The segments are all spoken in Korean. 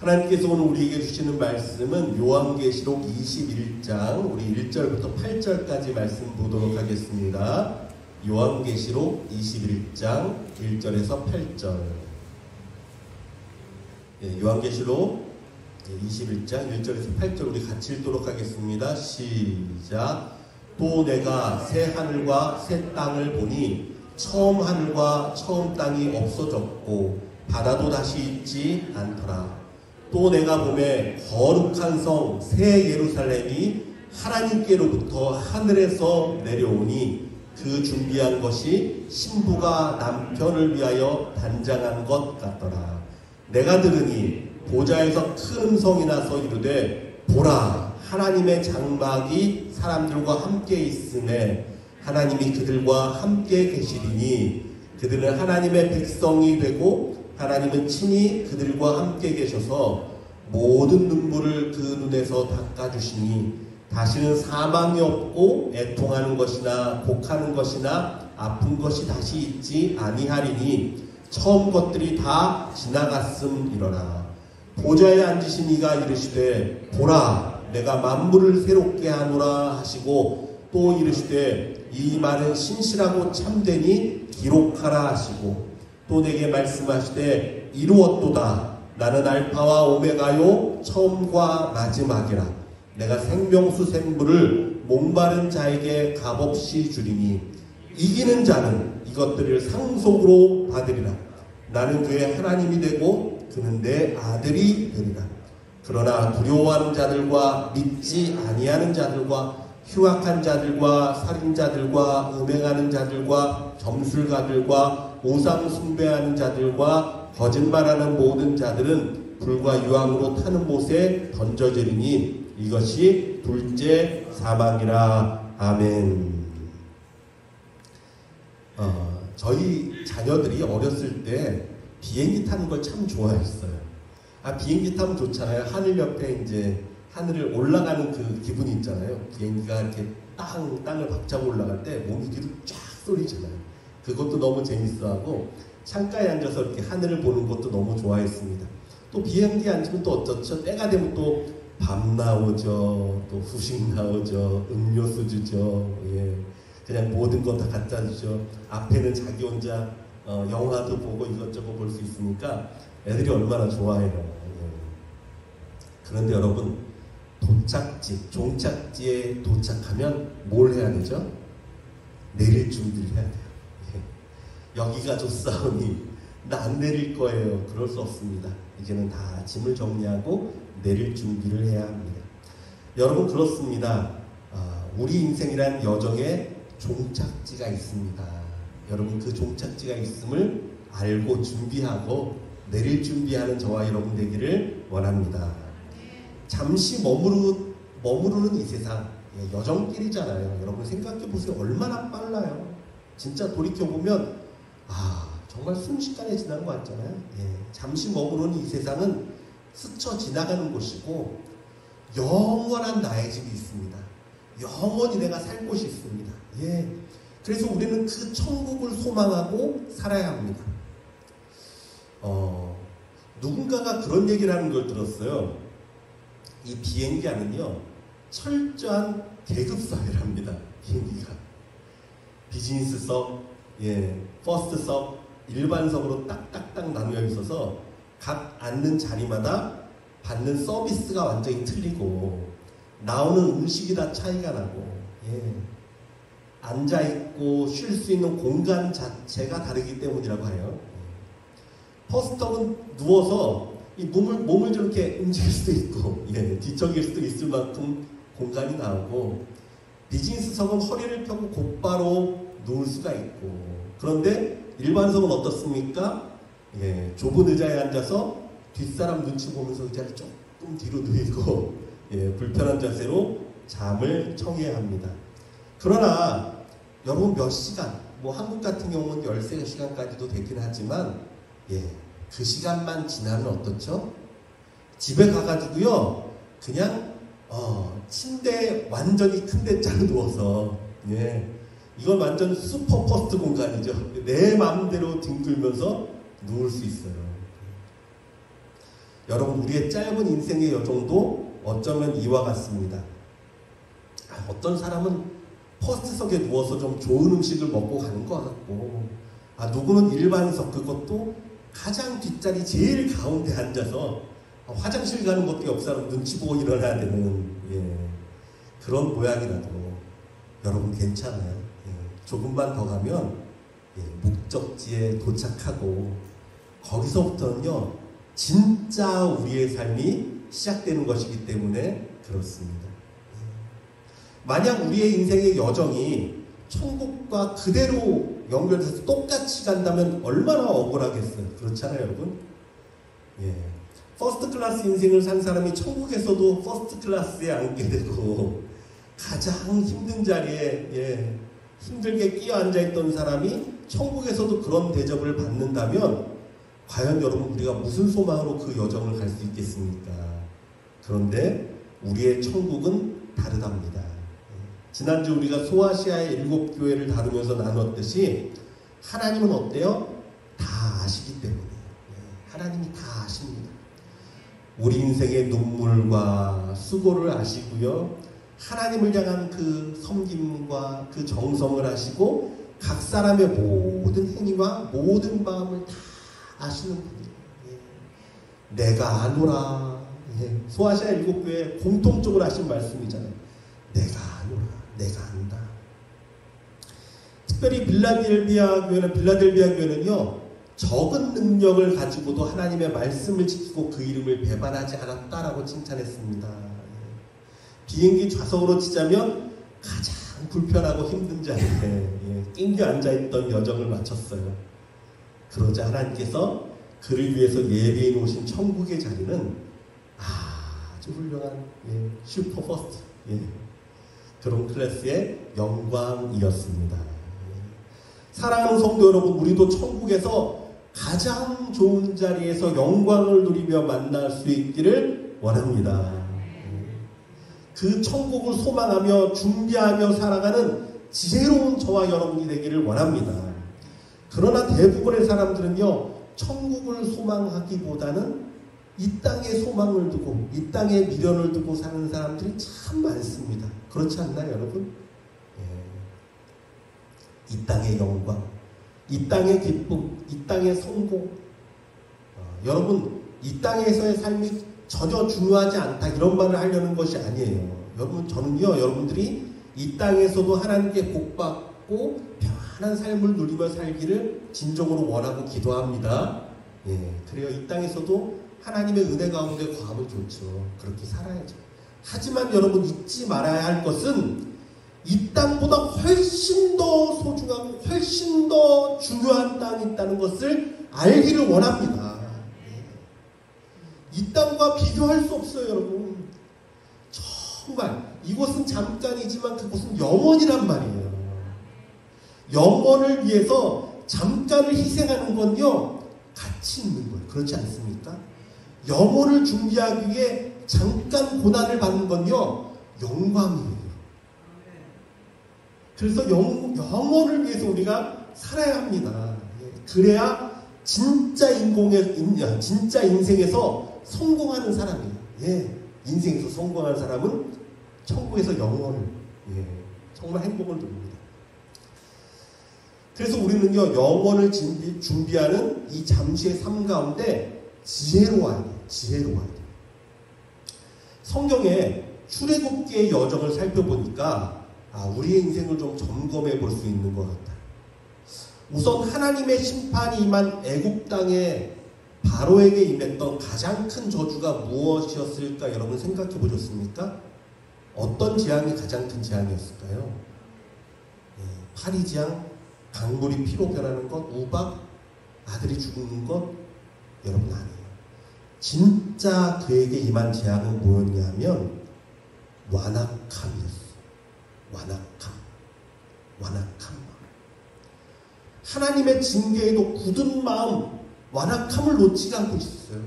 하나님께서 오늘 우리에게 주시는 말씀은 요한계시록 21장 우리 1절부터 8절까지 말씀 보도록 하겠습니다. 요한계시록 21장 1절에서 8절. 요한계시록 21장 1절에서 8절 우리 같이 읽도록 하겠습니다. 시작. 또 내가 새 하늘과 새 땅을 보니 처음 하늘과 처음 땅이 없어졌고 바다도 다시 있지 않더라. 또 내가 보매 거룩한 성 새 예루살렘이 하나님께로부터 하늘에서 내려오니 그 준비한 것이 신부가 남편을 위하여 단장한 것 같더라. 내가 들으니 보좌에서 큰 음성이 나서 이르되 보라 하나님의 장막이 사람들과 함께 있음에 하나님이 그들과 함께 계시리니 그들은 하나님의 백성이 되고 하나님은 친히 그들과 함께 계셔서 모든 눈물을 그 눈에서 닦아주시니 다시는 사망이 없고 애통하는 것이나 곡하는 것이나 아픈 것이 다시 있지 아니하리니 처음 것들이 다 지나갔음이로라. 보좌에 앉으신 이가 이르시되 보라 내가 만물을 새롭게 하노라 하시고 또 이르시되 이 말은 신실하고 참되니 기록하라 하시고 또 내게 말씀하시되 이루었도다. 나는 알파와 오메가요 처음과 마지막이라. 내가 생명수 샘물을 목마른 자에게 값없이 주리니 이기는 자는 이것들을 상속으로 받으리라. 나는 그의 하나님이 되고 그는 내 아들이 되리라. 그러나 두려워하는 자들과 믿지 아니하는 자들과 흉악한 자들과 살인자들과 음행하는 자들과 점술가들과 우상 숭배하는 자들과 거짓말하는 모든 자들은 불과 유황으로 타는 못에 던져지리니 이것이 둘째 사망이라. 아멘. 저희 자녀들이 어렸을 때 비행기 타는 걸 참 좋아했어요. 비행기 타면 좋잖아요. 하늘 옆에 이제 하늘을 올라가는 그 기분이 있잖아요. 비행기가 이렇게 땅을 박차고 올라갈 때 몸이 뒤로 쫙 쏠리잖아요. 그것도 너무 재밌어하고 창가에 앉아서 이렇게 하늘을 보는 것도 너무 좋아했습니다. 또 비행기에 앉으면 또 어쩌죠? 때가 되면 또 밥 나오죠. 또 후식 나오죠. 음료수 주죠. 예. 그냥 모든 거 다 갖다 주죠. 앞에는 자기 혼자 영화도 보고 이것저것 볼 수 있으니까 애들이 얼마나 좋아해요. 예. 그런데 여러분 종착지에 도착하면 뭘 해야 되죠? 내릴 준비를 해야 돼요. 예. 여기가 좋사오니 나 안 내릴 거예요. 그럴 수 없습니다. 이제는 다 짐을 정리하고 내릴 준비를 해야 합니다. 여러분 그렇습니다. 우리 인생이란 여정에 종착지가 있습니다. 여러분 그 종착지가 있음을 알고 준비하고 내릴 준비하는 저와 여러분 되기를 원합니다. 잠시 머무르는 이 세상 여정길이잖아요. 여러분 생각해보세요. 얼마나 빨라요. 진짜 돌이켜보면 정말 순식간에 지난 것 같잖아요. 예. 잠시 머무르는 이 세상은 스쳐 지나가는 곳이고 영원한 나의 집이 있습니다. 영원히 내가 살 곳이 있습니다. 예. 그래서 우리는 그 천국을 소망하고 살아야 합니다. 누군가가 그런 얘기를 하는 걸 들었어요. 이 비행기 안은요 철저한 계급사회랍니다. 비행기가 비즈니스석, 퍼스트석, 일반석으로 딱딱딱 나누어 있어서 각 앉는 자리마다 받는 서비스가 완전히 틀리고 나오는 음식이 다 차이가 나고 앉아있고 쉴 수 있는 공간 자체가 다르기 때문이라고 해요. 퍼스트석은 누워서 이 몸을 저렇게 움직일 수도 있고 뒤척일 수도 있을 만큼 공간이 나오고 비즈니스석은 허리를 펴고 곧바로 누울 수가 있고 그런데 일반석은 어떻습니까? 좁은 의자에 앉아서 뒷사람 눈치 보면서 의자를 조금 뒤로 누이고 불편한 자세로 잠을 청해야 합니다. 그러나 여러분 몇 시간, 한국 같은 경우는 13시간까지도 되긴 하지만 그 시간만 지나면 어떻죠? 집에 가가지고요 그냥 침대에 완전히 큰 데짜리 누워서 이건 완전 슈퍼 퍼스트 공간이죠. 내 마음대로 뒹굴면서 누울 수 있어요. 여러분, 우리의 짧은 인생의 여정도 어쩌면 이와 같습니다. 어떤 사람은 퍼스트석에 누워서 좀 좋은 음식을 먹고 가는 것 같고, 누구는 일반석, 그것도 가장 뒷자리 제일 가운데 앉아서 화장실 가는 것도 옆 사람 눈치 보고 일어나야 되는, 그런 모양이라도 여러분 괜찮아요. 조금만 더 가면 목적지에 도착하고 거기서부터는요 진짜 우리의 삶이 시작되는 것이기 때문에 그렇습니다. 만약 우리의 인생의 여정이 천국과 그대로 연결돼서 똑같이 간다면 얼마나 억울하겠어요. 그렇잖아요, 여러분? 퍼스트 클래스 인생을 산 사람이 천국에서도 퍼스트 클래스에 앉게 되고, 가장 힘든 자리에 힘들게 끼어 앉아있던 사람이 천국에서도 그런 대접을 받는다면 과연 여러분, 우리가 무슨 소망으로 그 여정을 갈 수 있겠습니까? 그런데 우리의 천국은 다르답니다. 지난주 우리가 소아시아의 7교회를 다루면서 나눴듯이 하나님은 어때요? 다 아시기 때문에. 하나님이 다 아십니다. 우리 인생의 눈물과 수고를 아시고요, 하나님을 향한 그 섬김과 그 정성을 아시고 각 사람의 모든 행위와 모든 마음을 다 아시는 분이에요. 내가 아노라. 소아시아 7교회 공통적으로 하신 말씀이잖아요. 내가 아노라. 내가 안다. 특별히 빌라델비아 교회는요 적은 능력을 가지고도 하나님의 말씀을 지키고 그 이름을 배반하지 않았다라고 칭찬했습니다. 비행기 좌석으로 치자면 가장 불편하고 힘든 자리에 낑겨 앉아있던 여정을 마쳤어요. 그러자 하나님께서 그를 위해서 예배해 놓으신 천국의 자리는 아주 훌륭한 슈퍼 퍼스트 그런 클래스의 영광이었습니다. 사랑하는 성도 여러분, 우리도 천국에서 가장 좋은 자리에서 영광을 누리며 만날 수 있기를 원합니다. 그 천국을 소망하며 준비하며 살아가는 지혜로운 저와 여러분이 되기를 원합니다. 그러나 대부분의 사람들은요 천국을 소망하기보다는 이 땅에 소망을 두고 이 땅에 미련을 두고 사는 사람들이 참 많습니다. 그렇지 않나요, 여러분? 이 땅의 영광, 이 땅의 기쁨, 이 땅의 성공, 여러분 이 땅에서의 삶이 전혀 중요하지 않다, 이런 말을 하려는 것이 아니에요. 여러분, 저는요 여러분들이 이 땅에서도 하나님께 복받고 편안한 삶을 누리며 살기를 진정으로 원하고 기도합니다. 그래요. 이 땅에서도 하나님의 은혜 가운데 거하면 좋죠. 그렇게 살아야죠. 하지만 여러분, 잊지 말아야 할 것은 이 땅보다 훨씬 더 소중하고 훨씬 더 중요한 땅이 있다는 것을 알기를 원합니다. 이 땅과 비교할 수 없어요, 여러분. 정말 이곳은 잠깐이지만 그곳은 영원이란 말이에요. 영원을 위해서 잠깐을 희생하는 건요 가치 있는 거예요. 그렇지 않습니까? 영혼을 준비하기 위해 잠깐 고난을 받는 건요 영광이에요. 그래서 영혼을 위해서 우리가 살아야 합니다. 그래야 진짜 인생에서 성공하는 사람이에요. 인생에서 성공하는 사람은 천국에서 영혼을 정말 행복을 누립니다. 그래서 우리는요 영혼을 준비하는 이 잠시의 삶 가운데 지혜로워야 돼요. 성경에 출애굽기의 여정을 살펴보니까 우리의 인생을 좀 점검해 볼 수 있는 것 같아요. 우선 하나님의 심판이 임한 애굽 땅에 바로에게 임했던 가장 큰 저주가 무엇이었을까, 여러분 생각해 보셨습니까? 어떤 재앙이 가장 큰 재앙이었을까요? 파리재앙, 강물이 피로 변하는 것, 우박, 아들이 죽는 것? 여러분 아니에요. 진짜 그에게 임한 재앙은 뭐였냐면 완악함이었어요. 완악함. 하나님의 징계에도 굳은 마음, 완악함을 놓치지 않고 있었어요.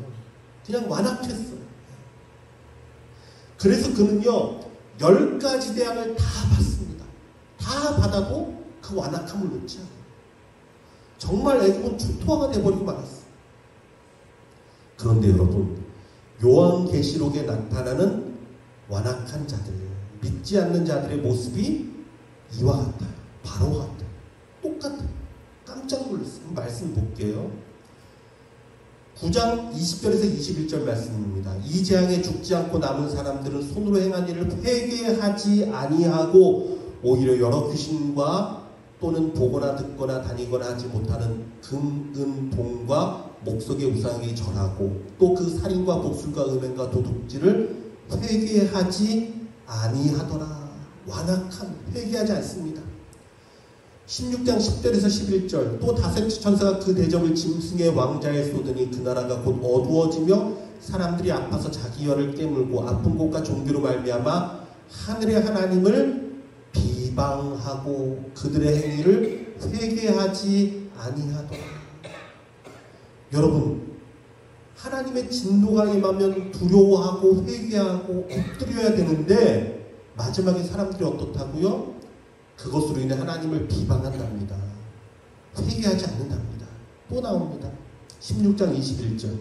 그냥 완악했어요. 그래서 그는요 10가지 재앙을 다 받습니다. 다 받아도 그 완악함을 놓지 않아요. 정말 애굽은 초토화가 돼버리고 말았어요. 그런데 여러분, 요한계시록에 나타나는 완악한 자들, 믿지 않는 자들의 모습이 이와 같아요. 바로 같아요. 똑같아요. 깜짝 놀랐어요. 말씀 볼게요. 9장 20절에서 21절 말씀입니다. 이 재앙에 죽지 않고 남은 사람들은 손으로 행한 일을 회개하지 아니하고 오히려 여러 귀신과 또는 보거나 듣거나 다니거나 하지 못하는 금, 은, 동과 목석의 우상에게 절하고 또 그 살인과 복술과 음행과 도둑질을 회개하지 아니하더라. 완악한, 회개하지 않습니다. 16장 10절에서 11절 또 다섯 천사가 그 대접을 짐승의 왕자에 쏟으니 그 나라가 곧 어두워지며 사람들이 아파서 자기 혀를 깨물고 아픈 곳과 종교로 말미암아 하늘의 하나님을 비방하고 그들의 행위를 회개하지 아니하더라. 여러분, 하나님의 진노가 임하면 두려워하고 회개하고 엎드려야 되는데 마지막에 사람들이 어떻다고요? 그것으로 인해 하나님을 비방한답니다. 회개하지 않는답니다. 또 나옵니다. 16장 21절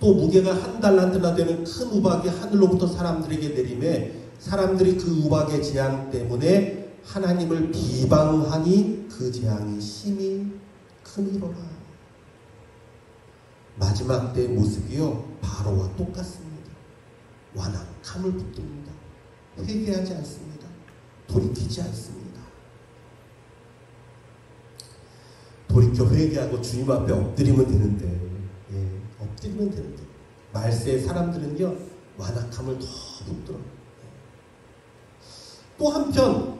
또 무게가 1달란트나 되는 큰 우박이 하늘로부터 사람들에게 내림에 사람들이 그 우박의 재앙 때문에 하나님을 비방하니 그 재앙이 심히 크니로라. 마지막 때의 모습이요 바로와 똑같습니다. 완악함을 붙듭니다. 회개하지 않습니다. 돌이키지 않습니다. 돌이켜 회개하고 주님 앞에 엎드리면 되는데, 엎드리면 되는데 말세의 사람들은요 완악함을 더 붙들어요. 또 한편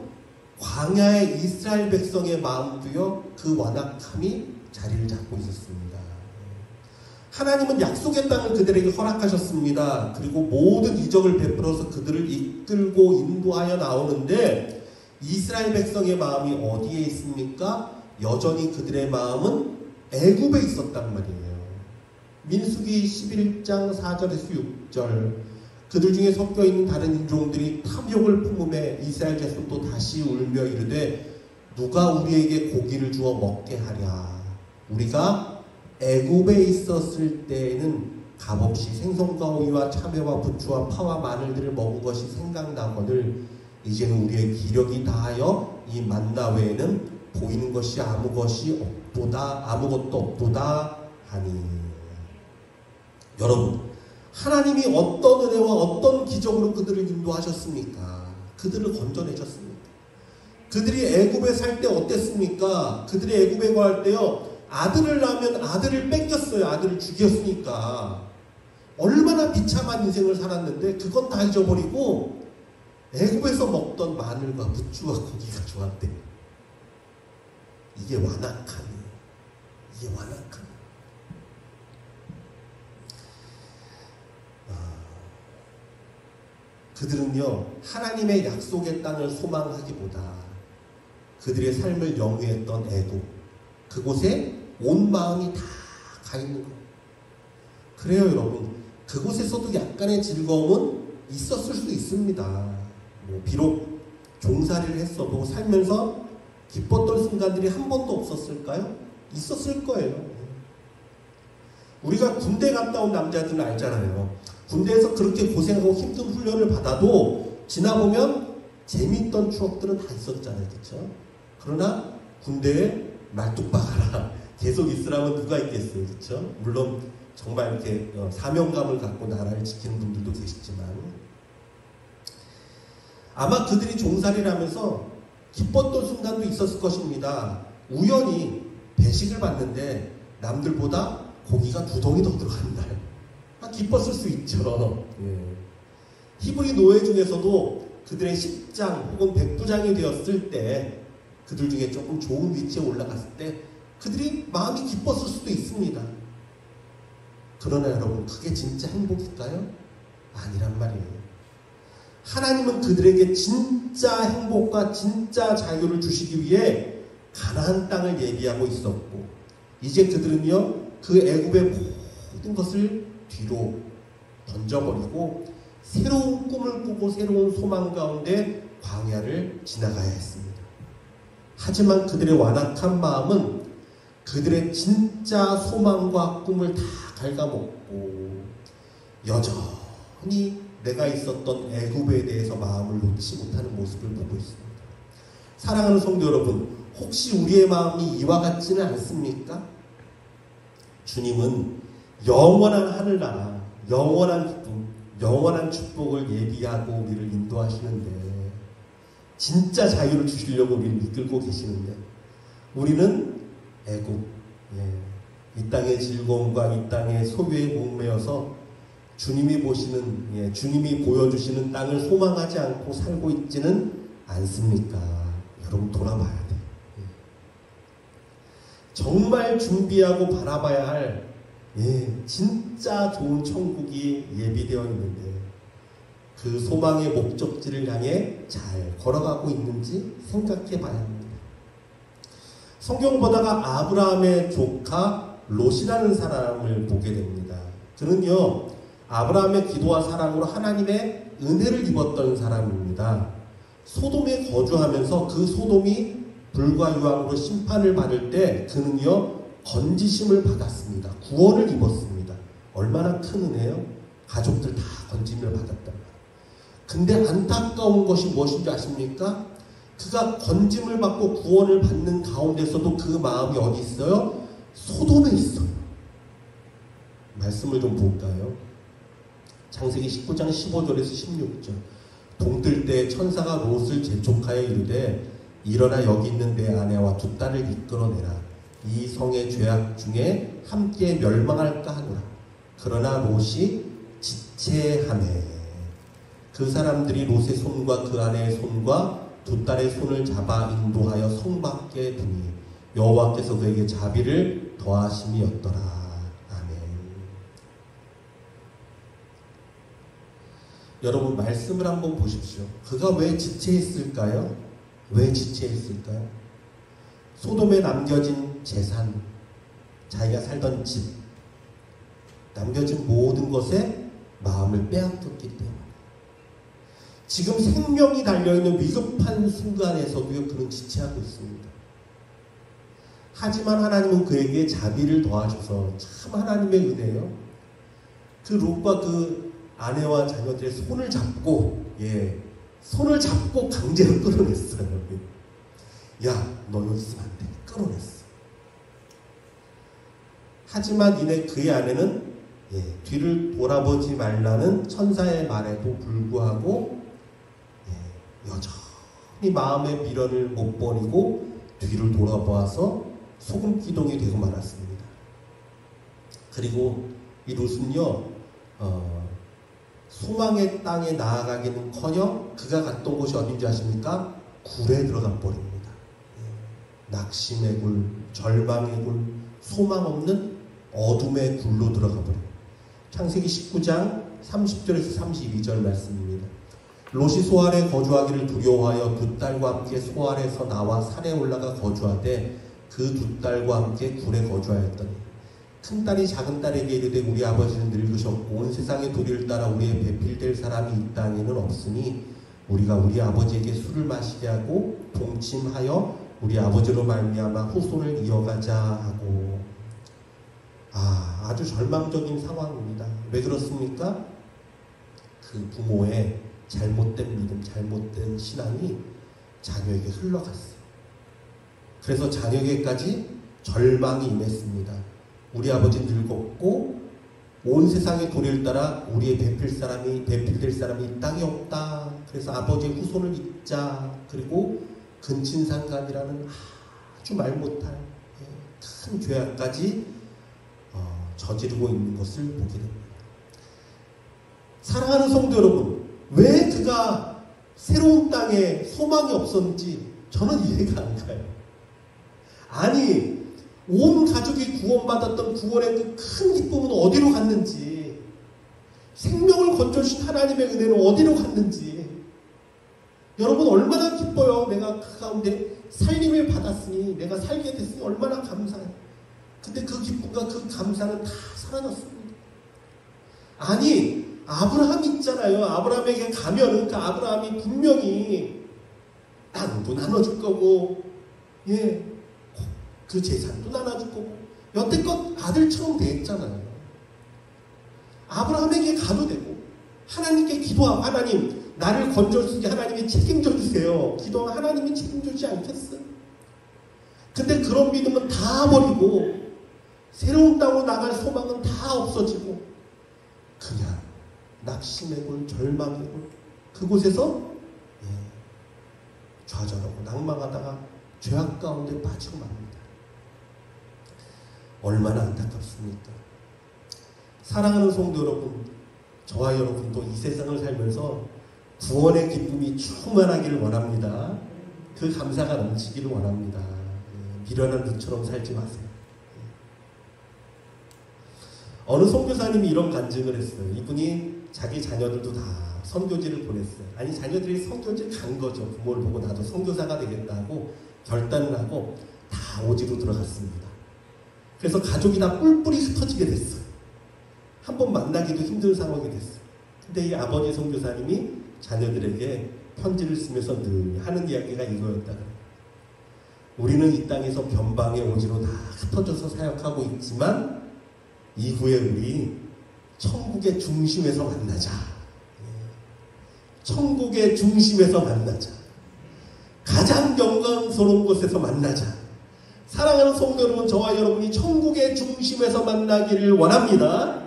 광야의 이스라엘 백성의 마음도요 그 완악함이 자리를 잡고 있었습니다. 하나님은 약속의 땅을 그들에게 허락하셨습니다. 그리고 모든 이적을 베풀어서 그들을 이끌고 인도하여 나오는데 이스라엘 백성의 마음이 어디에 있습니까? 여전히 그들의 마음은 애굽에 있었단 말이에요. 민수기 11장 4절에서 6절 그들 중에 섞여있는 다른 인종들이 탐욕을 품음에 이스라엘 자손도 다시 울며 이르되 누가 우리에게 고기를 주어 먹게 하랴. 우리가 애굽에 있었을 때에는 값없이 생선과 오이와 참외와 부추와 파와 마늘들을 먹은 것이 생각나거늘 이제는 우리의 기력이 다하여 이 만나 외에는 보이는 것이 아무것도 없도다 하니. 여러분, 하나님이 어떤 은혜와 어떤 기적으로 그들을 인도하셨습니까? 그들을 건져내셨습니까? 그들이 애굽에 살 때 어땠습니까? 그들이 애굽에 거할 때요 아들을 낳으면 아들을 뺏겼어요. 아들을 죽였으니까. 얼마나 비참한 인생을 살았는데 그건 다 잊어버리고 애굽에서 먹던 마늘과 부추와 고기가 좋았대요. 이게 완악함이에요. 이게 완악함이에요. 그들은요 하나님의 약속의 땅을 소망하기보다 그들의 삶을 영위했던 애굽 그곳에 온 마음이 다 가 있는 거예요. 그래요 여러분. 그곳에서도 약간의 즐거움은 있었을 수 있습니다. 비록 종살이를 했어도 살면서 기뻤던 순간들이 한 번도 없었을까요? 있었을 거예요. 우리가 군대 갔다 온 남자들은 알잖아요. 군대에서 그렇게 고생하고 힘든 훈련을 받아도 지나보면 재미있던 추억들은 다 있었잖아요. 그렇죠? 그러나 군대에 말뚝박아라 계속 있으라면 누가 있겠어요. 그렇죠? 물론 정말 이렇게 사명감을 갖고 나라를 지키는 분들도 계시지만 아마 그들이 종살이를 하면서 기뻤던 순간도 있었을 것입니다. 우연히 배식을 받는데 남들보다 고기가 2덩이 더 들어간 날 기뻤을 수 있죠. 히브리 노예 중에서도 그들의 10장 혹은 100부장이 되었을 때 그들 중에 조금 좋은 위치에 올라갔을 때 그들이 마음이 기뻤을 수도 있습니다. 그러나 여러분 그게 진짜 행복일까요? 아니란 말이에요. 하나님은 그들에게 진짜 행복과 진짜 자유를 주시기 위해 가나안 땅을 예비하고 있었고 이제 그들은요 그 애굽의 모든 것을 뒤로 던져버리고 새로운 꿈을 꾸고 새로운 소망 가운데 광야를 지나가야 했습니다. 하지만 그들의 완악한 마음은 그들의 진짜 소망과 꿈을 다 갉아먹고 여전히 내가 있었던 애굽에 대해서 마음을 놓지 못하는 모습을 보고 있습니다. 사랑하는 성도 여러분, 혹시 우리의 마음이 이와 같지는 않습니까? 주님은 영원한 하늘나라, 영원한 기쁨, 영원한 축복을 예비하고 우리를 인도하시는데, 진짜 자유를 주시려고 우리를 이끌고 계시는데, 우리는 애굽, 이 땅의 즐거움과 이 땅의 소유에 목매어서 주님이 보시는, 주님이 보여주시는 땅을 소망하지 않고 살고 있지는 않습니까? 여러분 돌아봐야 돼. 정말 준비하고 바라봐야 할 진짜 좋은 천국이 예비되어 있는데 그 소망의 목적지를 향해 잘 걸어가고 있는지 생각해 봐야 합니다. 성경 보다가 아브라함의 조카 롯이라는 사람을 보게 됩니다. 그는요, 아브라함의 기도와 사랑으로 하나님의 은혜를 입었던 사람입니다. 소돔에 거주하면서 그 소돔이 불과 유황으로 심판을 받을 때 그는요, 건지심을 받았습니다. 구원을 입었습니다. 얼마나 큰 은혜요? 가족들 다 건짐을 받았단 말이에요. 근데 안타까운 것이 무엇인지 아십니까? 그가 건짐을 받고 구원을 받는 가운데서도 그 마음이 어디 있어요? 소돔에 있어요. 말씀을 좀 볼까요? 창세기 19장 15절에서 16절. 동뜰 때 천사가 롯을 재촉하여 이르되 일어나 여기 있는 내 아내와 두 딸을 이끌어내라. 이 성의 죄악 중에 함께 멸망할까 하노라. 그러나 롯이 지체하매 그 사람들이 롯의 손과 그 아내의 손과 두 딸의 손을 잡아 인도하여 성 밖에 두니 여호와께서 그에게 자비를 더하심이었더라. 아멘. 여러분 말씀을 한번 보십시오. 그가 왜 지체했을까요? 왜 지체했을까요? 소돔에 남겨진 재산, 자기가 살던 집, 남겨진 모든 것에 마음을 빼앗겼기 때문에 지금 생명이 달려있는 위급한 순간에서도요, 그는 지체하고 있습니다. 하지만 하나님은 그에게 자비를 더하셔서 참 하나님의 은혜요. 그 롯과 그 아내와 자녀들의 손을 잡고 손을 잡고 강제로 끌어냈어요. 야, 너 여기 있으면 안 돼. 끌어냈어. 하지만 그의 아내는 뒤를 돌아보지 말라는 천사의 말에도 불구하고 여전히 마음의 미련을 못 버리고 뒤를 돌아보아서 소금 기둥이 되고 말았습니다. 그리고 이 롯은요, 소망의 땅에 나아가기는커녕 그가 갔던 곳이 어딘지 아십니까? 굴에 들어가 버립니다. 낙심의 굴, 절망의 굴, 소망 없는 어둠의 굴로 들어가 버립니다. 창세기 19장 30절에서 32절 말씀입니다. 롯이 소알에 거주하기를 두려워하여 두 딸과 함께 소알에서 나와 산에 올라가 거주하되 그 두 딸과 함께 굴에 거주하였더니 큰 딸이 작은 딸에게 이르되 우리 아버지는 늙으셨고 온 세상의 도리를 따라 우리의 배필될 사람이 이 땅에는 없으니 우리가 우리 아버지에게 술을 마시게 하고 동침하여 우리 아버지로 말미암아 후손을 이어가자 하고. 아주 절망적인 상황입니다. 왜 그렇습니까? 그 부모의 잘못된 믿음, 잘못된 신앙이 자녀에게 흘러갔어요. 그래서 자녀에게까지 절망이 임했습니다. 우리 아버지는 늙었고 온 세상의 도리를 따라 우리의 배필될 사람이 이 땅에 없다. 그래서 아버지의 후손을 잇자. 그리고 근친상간이라는 아주 말 못할 큰 죄악까지 저지르고 있는 것을 보게 됩니다. 사랑하는 성도 여러분, 왜 그가 새로운 땅에 소망이 없었는지 저는 이해가 안 가요. 아니, 온 가족이 구원받았던 구원의 그 큰 기쁨은 어디로 갔는지, 생명을 건져주신 하나님의 은혜는 어디로 갔는지, 여러분 얼마나 기뻐요. 내가 그 가운데 살림을 받았으니, 내가 살게 됐으니 얼마나 감사해요. 근데 그 기쁨과 그 감사는 다 사라졌습니다. 아니, 아브라함 있잖아요. 아브라함에게 가면은 그 아브라함이 분명히 땅도 나눠줄 거고, 그 재산도 나눠줄 거고, 여태껏 아들처럼 됐잖아요. 아브라함에게 가도 되고 하나님께 기도하고 하나님 나를 건져주시게 하나님이 책임져 주세요. 기도하면 하나님이 책임져 주지 않겠어요? 근데 그런 믿음은 다 버리고 새로운 땅으로 나갈 소망은 다 없어지고 그냥 낙심해고 절망해고 그곳에서 좌절하고 낭망하다가 죄악 가운데 빠지고 맙니다. 얼마나 안타깝습니까? 사랑하는 성도 여러분, 저와 여러분도 이 세상을 살면서 구원의 기쁨이 충만하기를 원합니다. 그 감사가 넘치기를 원합니다. 미련한 눈처럼 살지 마세요. 어느 선교사님이 이런 간증을 했어요. 이분이 자기 자녀들도 다 선교지를 보냈어요. 아니 자녀들이 선교지를 간 거죠. 부모를 보고 나도 선교사가 되겠다고 결단을 하고 다 오지로 들어갔습니다. 그래서 가족이 다 뿔뿔이 흩어지게 됐어요. 한번 만나기도 힘든 상황이 됐어요. 근데 이 아버지 선교사님이 자녀들에게 편지를 쓰면서 늘 하는 이야기가 이거였다. 우리는 이 땅에서 변방의 오지로 다 흩어져서 사역하고 있지만 이후에 우리 천국의 중심에서 만나자. 천국의 중심에서 만나자. 가장 영광스러운 곳에서 만나자. 사랑하는 성도 여러분, 저와 여러분이 천국의 중심에서 만나기를 원합니다.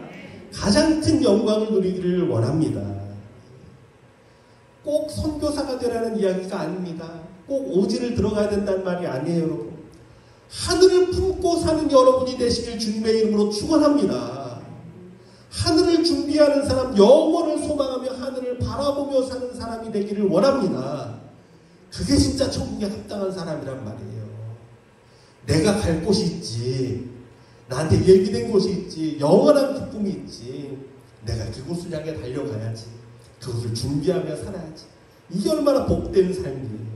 가장 큰 영광을 누리기를 원합니다. 꼭 선교사가 되라는 이야기가 아닙니다. 꼭 오지를 들어가야 된다는 말이 아니에요, 여러분. 하늘을 품고 사는 여러분이 되시길 주님의 이름으로 축원합니다. 하늘을 준비하는 사람, 영원을 소망하며 하늘을 바라보며 사는 사람이 되기를 원합니다. 그게 진짜 천국에 합당한 사람이란 말이에요. 내가 갈 곳이 있지, 나한테 예비된 곳이 있지, 영원한 기쁨이 있지, 내가 그곳을 향해 달려가야지, 그것을 준비하며 살아야지. 이게 얼마나 복된 삶이에요.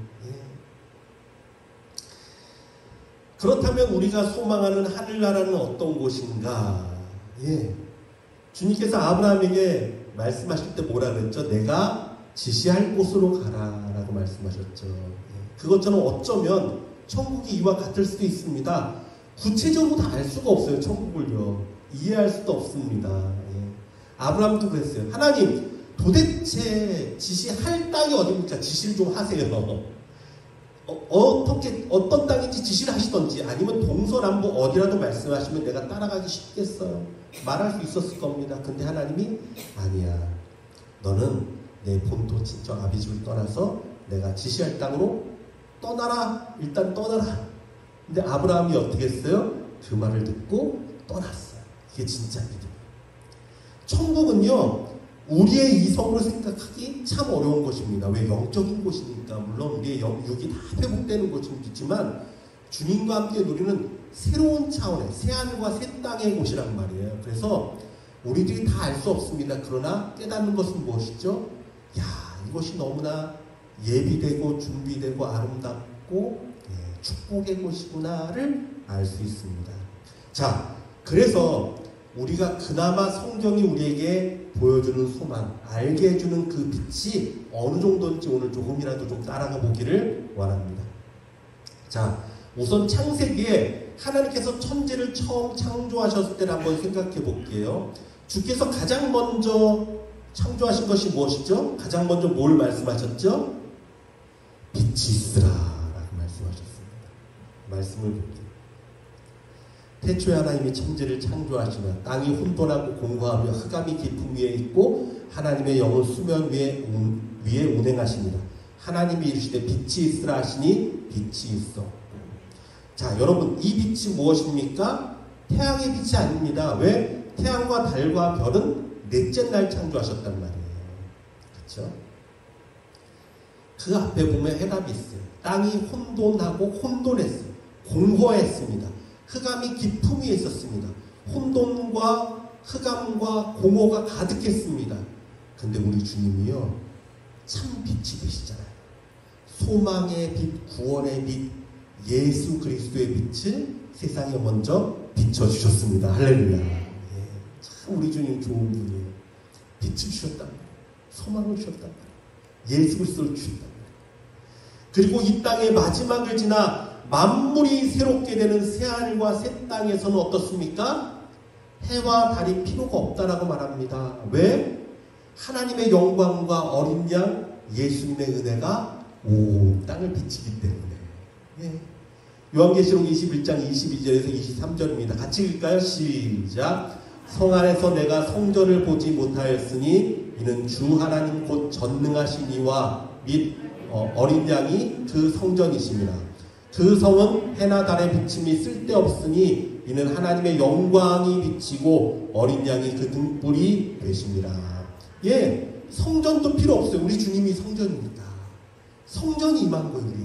그렇다면 우리가 소망하는 하늘나라는 어떤 곳인가? 주님께서 아브라함에게 말씀하실 때 뭐라 그랬죠? 내가 지시할 곳으로 가라라고 말씀하셨죠. 그것처럼 어쩌면 천국이 이와 같을 수도 있습니다. 구체적으로 다 알 수가 없어요. 천국을요. 이해할 수도 없습니다. 아브라함도 그랬어요. 하나님, 도대체 지시할 땅이 어디입니까? 지시를 좀 하세요. 어떤 땅인지 지시를 하시던지, 아니면 동서남북 어디라도 말씀하시면 내가 따라가기 쉽겠어요. 말할 수 있었을 겁니다. 근데 하나님이 아니야. 너는 내 본토 친정 아비집을 떠나서 내가 지시할 땅으로 떠나라. 일단 떠나라. 근데 아브라함이 어떻게 했어요? 그 말을 듣고 떠났어요. 이게 진짜 믿음이에요. 천국은요, 우리의 이성으로 생각하기 참 어려운 것입니다. 왜? 영적인 곳이니까. 물론 우리의 육이 다 회복되는 곳이지만 주님과 함께 누리는 새로운 차원의 새하늘과 새 땅의 곳이란 말이에요. 그래서 우리들이 다 알 수 없습니다. 그러나 깨닫는 것은 무엇이죠? 야, 이것이 너무나 예비되고 준비되고 아름답고 축복의 곳이구나를 알 수 있습니다. 자, 그래서 우리가 그나마 성경이 우리에게 보여주는 소망, 알게 해주는 그 빛이 어느 정도인지 오늘 조금이라도 좀 따라가 보기를 원합니다. 자, 우선 창세기에 하나님께서 천지를 처음 창조하셨을 때를 한번 생각해 볼게요. 주께서 가장 먼저 창조하신 것이 무엇이죠? 가장 먼저 뭘 말씀하셨죠? 빛이 있으라 라고 말씀하셨습니다. 말씀을 볼게요. 태초에 하나님이 천지를 창조하시나 땅이 혼돈하고 공허하며 흑암이 깊음 위에 있고 하나님의 영은 수면 위에 운행하십니다. 하나님이 이르시되 빛이 있으라 하시니 빛이 있어. 자, 여러분, 이 빛이 무엇입니까? 태양의 빛이 아닙니다. 왜? 태양과 달과 별은 넷째 날 창조하셨단 말이에요. 그렇죠? 그 앞에 보면 해답이 있어요. 땅이 혼돈하고 혼돈했어요. 공허했습니다. 흑암이 깊음 위에 있었습니다. 혼돈과 흑암과 공허가 가득했습니다. 근데 우리 주님이요, 참 빛이 되시잖아요. 소망의 빛, 구원의 빛, 예수 그리스도의 빛을 세상에 먼저 비춰주셨습니다. 할렐루야. 참 우리 주님 좋은 분이에요. 빛을 주셨단 말이에요. 소망을 주셨단 말이에요. 예수 그리스도를 주셨단 말이에요. 그리고 이 땅의 마지막을 지나 만물이 새롭게 되는 새하늘과 새 땅에서는 어떻습니까? 해와 달이 필요가 없다라고 말합니다. 왜? 하나님의 영광과 어린 양 예수님의 은혜가 온 땅을 비치기 때문에. 예. 요한계시록 21장 22절에서 23절입니다. 같이 읽을까요? 시작. 성 안에서 내가 성전을 보지 못하였으니 이는 주 하나님 곧 전능하신 이와 및 어린 양이 그 성전이심이라. 그 성은 해나 달의 비침이 쓸데없으니 이는 하나님의 영광이 비치고 어린 양이 그 등불이 되심이라. 예, 성전도 필요 없어요. 우리 주님이 성전입니다. 성전이 임한 거예요. 우리.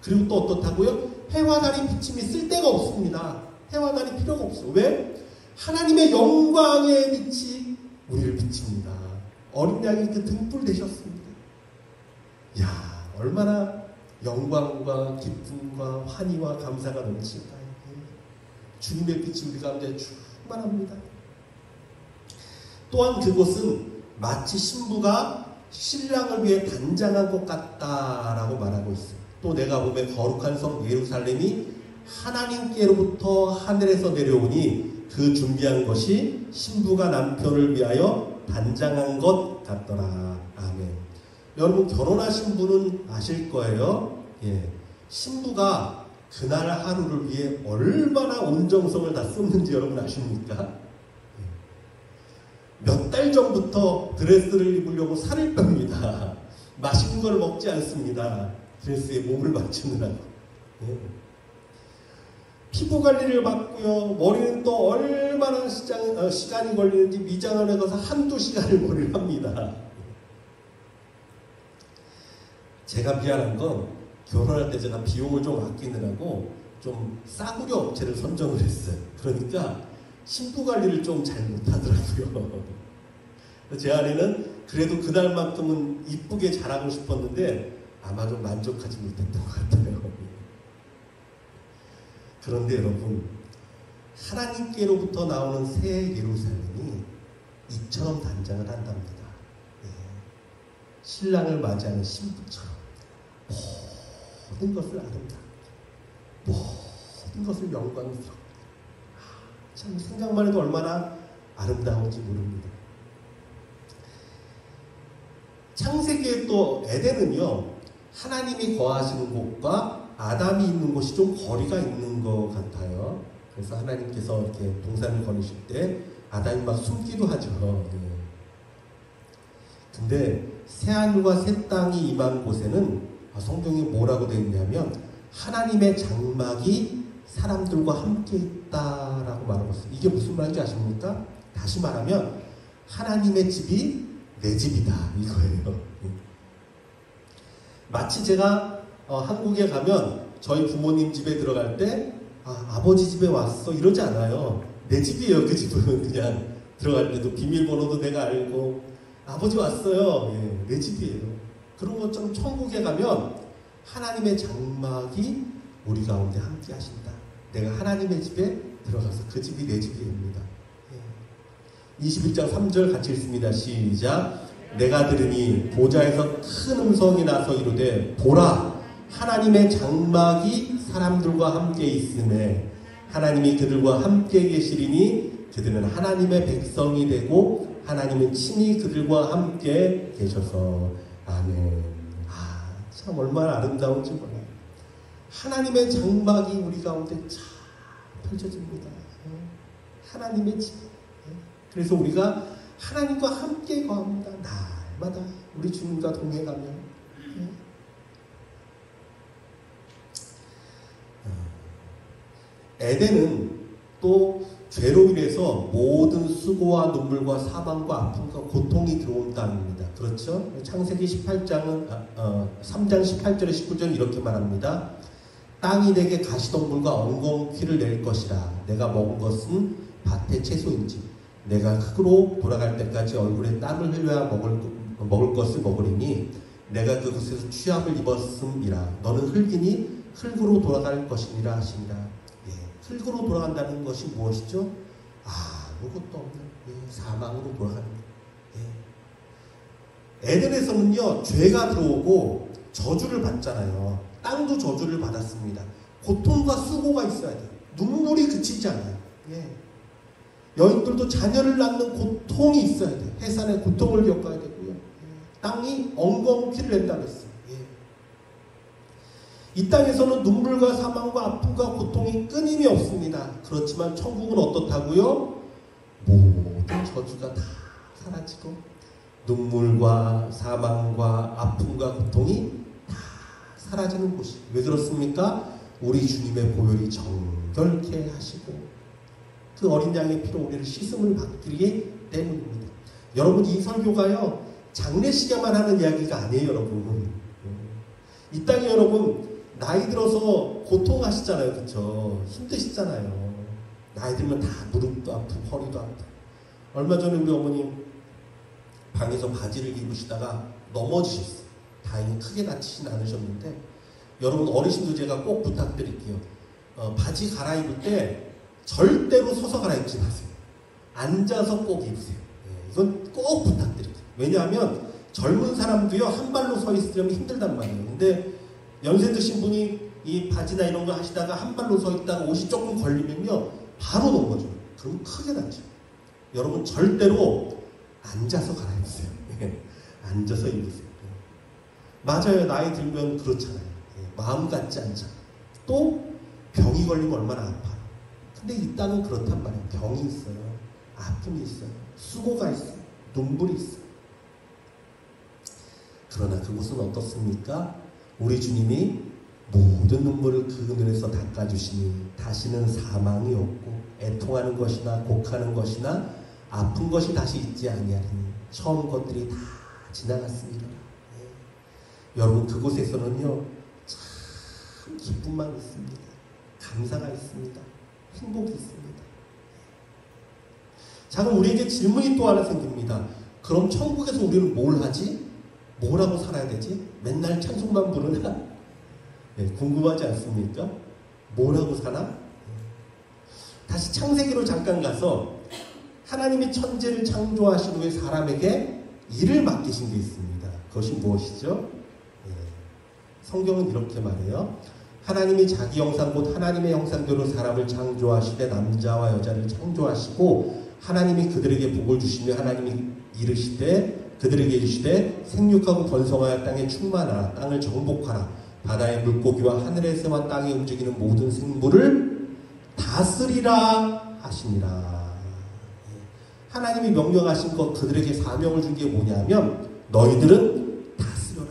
그리고 또 어떻다고요? 해와 달의 비침이 쓸데가 없습니다. 해와 달이 필요가 없어요. 왜? 하나님의 영광의 빛이 우리를 비칩니다. 어린 양이 그 등불 되셨습니다. 야, 얼마나 영광과 기쁨과 환희와 감사가 넘칠까요? 주님의 빛이 우리 가운데 충만합니다. 또한 그곳은 마치 신부가 신랑을 위해 단장한 것 같다라고 말하고 있어요. 또 내가 보면 거룩한 성 예루살렘이 하나님께로부터 하늘에서 내려오니 그 준비한 것이 신부가 남편을 위하여 단장한 것 같더라. 아멘. 여러분, 결혼하신 분은 아실 거예요. 예. 신부가 그날 하루를 위해 얼마나 온정성을 다 쏟는지 여러분 아십니까? 몇 달 전부터 드레스를 입으려고 살을 뺍니다. 맛있는 걸 먹지 않습니다. 드레스에 몸을 맞추느라고. 예. 피부 관리를 받고요. 머리는 또 얼마나 시간이 걸리는지 미장원에 가서 한두 시간을 머리를 합니다. 제가 미안한 건 결혼할 때 제가 비용을 좀 아끼느라고 좀 싸구려 업체를 선정을 했어요. 그러니까 신부 관리를 좀 잘 못하더라고요. 제 아내는 그래도 그날만큼은 이쁘게 잘하고 싶었는데 아마 좀 만족하지 못했던 것 같아요. 그런데 여러분, 하나님께로부터 나오는 새 예루살렘이 이처럼 단장을 한답니다. 예. 신랑을 맞이하는 신부처럼 모든 것을 아름답게, 모든 것을 영광스럽게. 참 생각만 해도 얼마나 아름다운지 모릅니다. 창세기에 또 에덴은요, 하나님이 거하시는 곳과 아담이 있는 곳이 좀 거리가 있는 것 같아요. 그래서 하나님께서 이렇게 동산을 거니실 때 아담이 막 숨기도 하죠. 네. 근데 새하늘과 새 땅이 임한 곳에는 성경에 뭐라고 되어 있냐면 하나님의 장막이 사람들과 함께 있다라고 말하고 있어요. 이게 무슨 말인지 아십니까? 다시 말하면 하나님의 집이 내 집이다 이거예요. 마치 제가 한국에 가면 저희 부모님 집에 들어갈 때 아버지 집에 왔어 이러지 않아요. 내 집이에요. 그 집은 그냥 들어갈 때도 비밀번호도 내가 알고 아버지 왔어요. 예, 내 집이에요. 그런 것처럼 천국에 가면 하나님의 장막이 우리 가운데 함께 하신다. 내가 하나님의 집에 들어가서 그 집이 내 집입니다. 21장 3절 같이 읽습니다. 시작. 내가 들으니 보좌에서 큰 음성이 나서 이르되 보라 하나님의 장막이 사람들과 함께 있음에 하나님이 그들과 함께 계시리니 그들은 하나님의 백성이 되고 하나님은 친히 그들과 함께 계셔서 아멘. 참 얼마나 아름다운지 몰라요. 하나님의 장막이 우리 가운데 참 펼쳐집니다. 하나님의 집. 그래서 우리가 하나님과 함께 거합니다. 날마다 우리 주님과 동행하며. 에덴은 또 죄로 인해서 모든 수고와 눈물과 사망과 아픔과 고통이 들어온 땅입니다. 그렇죠? 창세기 18장은 3장 18절에 19절 이렇게 말합니다. 땅이 내게 가시덤불과 엉겅퀴를 낼 것이라. 내가 먹은 것은 밭의 채소인지 내가 흙으로 돌아갈 때까지 얼굴에 땀을 흘려야 먹을 것을 먹으리니 내가 그곳에서 취함을 입었음이라. 너는 흙이니 흙으로 돌아갈 것이니라 하시니라. 예, 흙으로 돌아간다는 것이 무엇이죠? 아무것도 없는 사망으로 돌아가는 거예요. 예. 에덴에서는요 죄가 들어오고 저주를 받잖아요. 땅도 저주를 받았습니다. 고통과 수고가 있어야 돼요. 눈물이 그치지 않아요. 예. 여인들도 자녀를 낳는 고통이 있어야 돼요. 해산의 고통을 겪어야 되고요. 땅이 엉겅퀴를 낸다고 했어요. 이 땅에서는 눈물과 사망과 아픔과 고통이 끊임이 없습니다. 그렇지만 천국은 어떻다고요? 모든 저주가 다 사라지고 눈물과 사망과 아픔과 고통이 다 사라지는 곳이. 왜 그렇습니까? 우리 주님의 보혈이 정결케 하시고 그 어린 양의 피로 우리를 씻음을 받기 때문입니다. 여러분, 이 설교가요 장례식에만 하는 이야기가 아니에요. 여러분, 이 땅에 여러분 나이 들어서 고통하시잖아요. 그렇죠? 힘드시잖아요. 나이 들면 다 무릎도 아프고 허리도 아프고. 얼마 전에 우리 어머님 방에서 바지를 입으시다가 넘어지셨어요. 다행히 크게 다치진 않으셨는데, 여러분 어르신도 제가 꼭 부탁드릴게요. 바지 갈아입을 때 절대로 서서 갈아입지 마세요. 앉아서 꼭 입으세요. 이건 꼭 부탁드릴게요. 왜냐하면 젊은 사람도요 한 발로 서 있으려면 힘들단 말이에요. 근데 연세 드신 분이 이 바지나 이런 거 하시다가 한 발로 서 있다가 옷이 조금 걸리면요 바로 넘어져요. 그럼 크게 다쳐요. 여러분 절대로 앉아서 갈아입으세요. 앉아서 입으세요. 맞아요. 나이 들면 그렇잖아요. 마음 같지 않잖아요. 또 병이 걸리면 얼마나 아파요. 근데 이 땅은 그렇단 말이에요. 병이 있어요. 아픔이 있어요. 수고가 있어요. 눈물이 있어요. 그러나 그곳은 어떻습니까? 우리 주님이 모든 눈물을 그 눈에서 닦아주시니 다시는 사망이 없고 애통하는 것이나 곡하는 것이나 아픈 것이 다시 있지 아니하리니 처음 것들이 다 지나갔습니다. 여러분, 그곳에서는요 참 기쁨만 있습니다. 감사가 있습니다. 행복이 있습니다. 자, 그럼 우리에게 질문이 또 하나 생깁니다. 그럼 천국에서 우리는 뭘 하지? 뭐라고 살아야 되지? 맨날 찬송만 부르나? 궁금하지 않습니까? 뭐라고 사나? 다시 창세기로 잠깐 가서 하나님이 천지를 창조하신 후에 사람에게 일을 맡기신 게 있습니다. 그것이 무엇이죠? 성경은 이렇게 말해요. 하나님이 자기 형상 곧 하나님의 형상대로 사람을 창조하시되 남자와 여자를 창조하시고 하나님이 그들에게 복을 주시며 하나님이 이르시되 그들에게 이르시되 생육하고 번성하여 땅에 충만하라. 땅을 정복하라. 바다의 물고기와 하늘의 새와 땅에 움직이는 모든 생물을 다스리라 하시니라. 하나님이 명령하신 것, 그들에게 사명을 준 게 뭐냐면 너희들은 다스려라.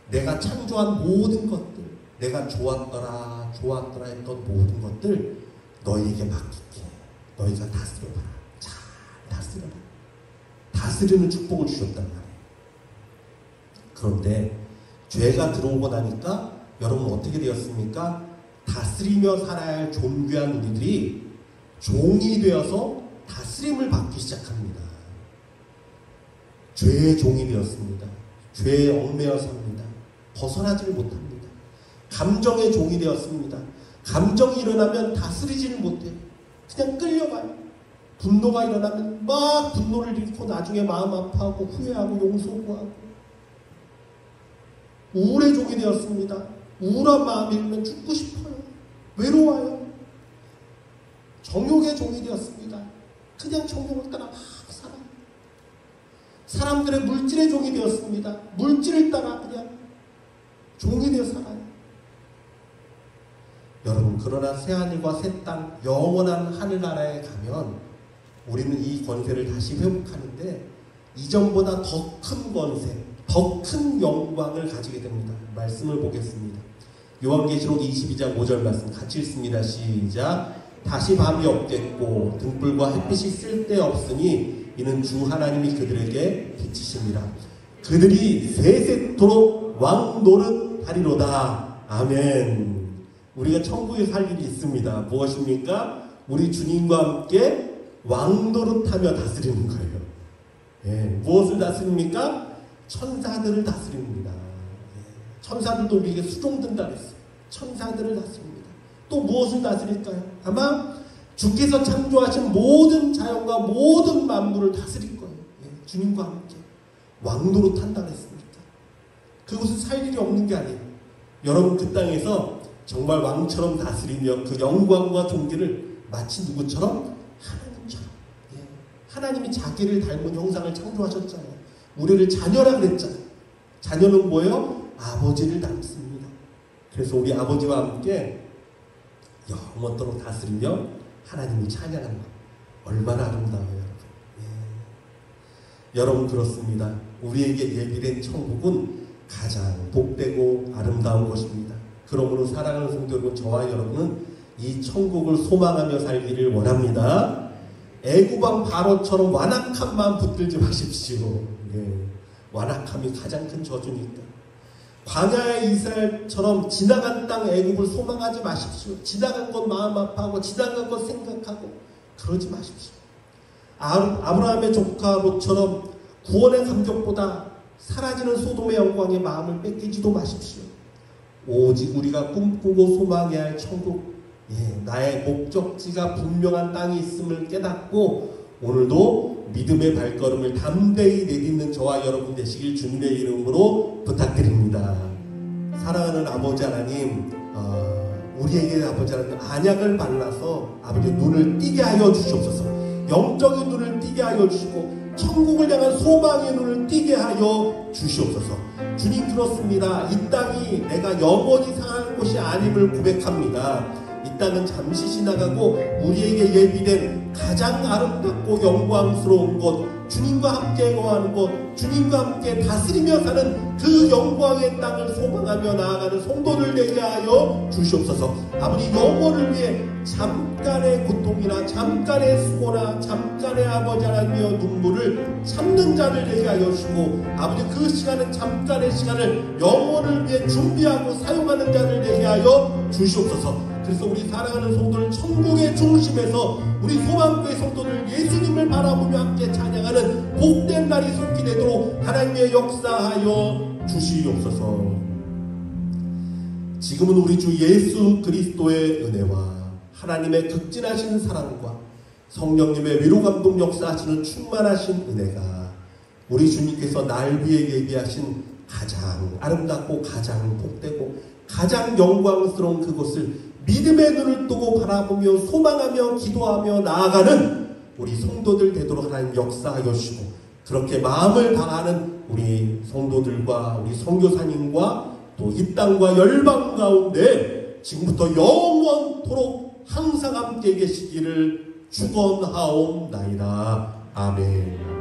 내가 창조한 모든 것들, 내가 좋았더라 했던 모든 것들 너희에게 맡길게. 너희가 다스려봐라. 잘 다스려라. 다스리는 축복을 주셨단 말이에요. 그런데 죄가 들어오고 나니까 여러분 어떻게 되었습니까? 다스리며 살아야 할 존귀한 우리들이 종이 되어서 다스림을 받기 시작합니다. 죄의 종이 되었습니다. 죄에 얽매여 삽니다. 벗어나지를 못합니다. 감정의 종이 되었습니다. 감정이 일어나면 다스리지를 못해요. 그냥 끌려가요. 분노가 일어나면 막 분노를 일으키고 나중에 마음 아파하고 후회하고 용서하고. 우울의 종이 되었습니다. 우울한 마음이 일면 죽고 싶어요. 외로워요. 정욕의 종이 되었습니다. 그냥 정욕을 따라 막 살아요. 사람들의 물질의 종이 되었습니다. 물질을 따라 그냥 종이 되어 살아요. 여러분, 그러나 새하늘과 새 땅, 영원한 하늘나라에 가면 우리는 이 권세를 다시 회복하는데 이전보다 더 큰 권세, 더 큰 영광을 가지게 됩니다. 말씀을 보겠습니다. 요한계시록 22장 5절 말씀 같이 읽습니다. 시작. 다시 밤이 없겠고 등불과 햇빛이 쓸데없으니 이는 주 하나님이 그들에게 비치십니다. 그들이 세세토록 왕 노릇하리로다. 아멘. 우리가 천국에 살 일이 있습니다. 무엇입니까? 우리 주님과 함께 왕 노릇하며 다스리는 거예요. 무엇을 다스립니까? 천사들을 다스립니다. 천사들도 우리에게 수종든다 그랬어요. 천사들을 다스립니다. 또 무엇을 다스릴까요? 아마 주께서 창조하신 모든 자연과 모든 만물을 다스릴 거예요. 주님과 함께 왕노릇 한다 그랬습니다. 그곳에 살 일이 없는 게 아니에요. 여러분, 그 땅에서 정말 왕처럼 다스리며 그 영광과 존귀를 마치 누구처럼 하나님처럼. 예. 하나님이 자기를 닮은 형상을 창조하셨잖아요. 우리를 자녀라 그랬잖아요. 자녀는 뭐예요? 아버지를 닮습니다. 그래서 우리 아버지와 함께 영원토록 다스리며 하나님을 찬양하는 것. 얼마나 아름다워요, 여러분. 예. 여러분 그렇습니다. 우리에게 예비된 천국은 가장 복되고 아름다운 것입니다. 그러므로 사랑하는 성도 여러분, 저와 여러분은 이 천국을 소망하며 살기를 원합니다. 애굽왕 바로처럼 완악한 마음 붙들지 마십시오. 예. 완악함이 가장 큰 저주니까. 광야의 이스라엘처럼 지나간 땅 애굽을 소망하지 마십시오. 지나간 것 마음 아파하고 지나간 것 생각하고 그러지 마십시오. 아브라함의 조카 롯처럼 구원의 감격보다 사라지는 소돔의 영광의 마음을 뺏기지도 마십시오. 오직 우리가 꿈꾸고 소망해야 할 천국, 예, 나의 목적지가 분명한 땅이 있음을 깨닫고 오늘도 믿음의 발걸음을 담대히 내딛는 저와 여러분 되시길 주님의 이름으로 부탁드립니다. 사랑하는 아버지 하나님, 우리에게 아버지 하나님 안약을 발라서 아버지 눈을 띄게 하여 주시옵소서. 영적인 눈을 띄게 하여 주시고 천국을 향한 소망의 눈을 띄게 하여 주시옵소서. 주님 그렇습니다. 이 땅이 내가 영원히 살아갈 곳이 아님을 고백합니다. 이 땅은 잠시 지나가고 우리에게 예비된 가장 아름답고 영광스러운 것, 주님과 함께 거하는 것, 주님과 함께 다스리며 사는 그 영광의 땅을 소망하며 나아가는 성도들 되게 하여 주시옵소서. 아버지 영혼을 위해 잠깐의 고통이나 잠깐의 수고나 잠깐의 아버지 하나님의 눈물을 참는 자를 되게 하여 주시고 아버지 그 시간은 잠깐의 시간을 영혼을 위해 준비하고 사용하는 자를 되게 하여 주시옵소서. 그래서 우리 사랑하는 성도들 천국의 중심에서 우리 소망교회 성도들 예수님을 바라보며 함께 찬양하는 복된 날이 속히 되도록 하나님의 역사하여 주시옵소서. 지금은 우리 주 예수 그리스도의 은혜와 하나님의 극진하신 사랑과 성령님의 위로감동 역사하시는 충만하신 은혜가 우리 주님께서 날 위해 예비하신 가장 아름답고 가장 복되고 가장 영광스러운 그곳을 믿음의 눈을 뜨고 바라보며 소망하며 기도하며 나아가는 우리 성도들 되도록 하나님 역사하여 주시고 그렇게 마음을 다하는 우리 성도들과 우리 선교사님과 또 이 땅과 열방 가운데 지금부터 영원토록 항상 함께 계시기를 축원하옵나이다. 아멘.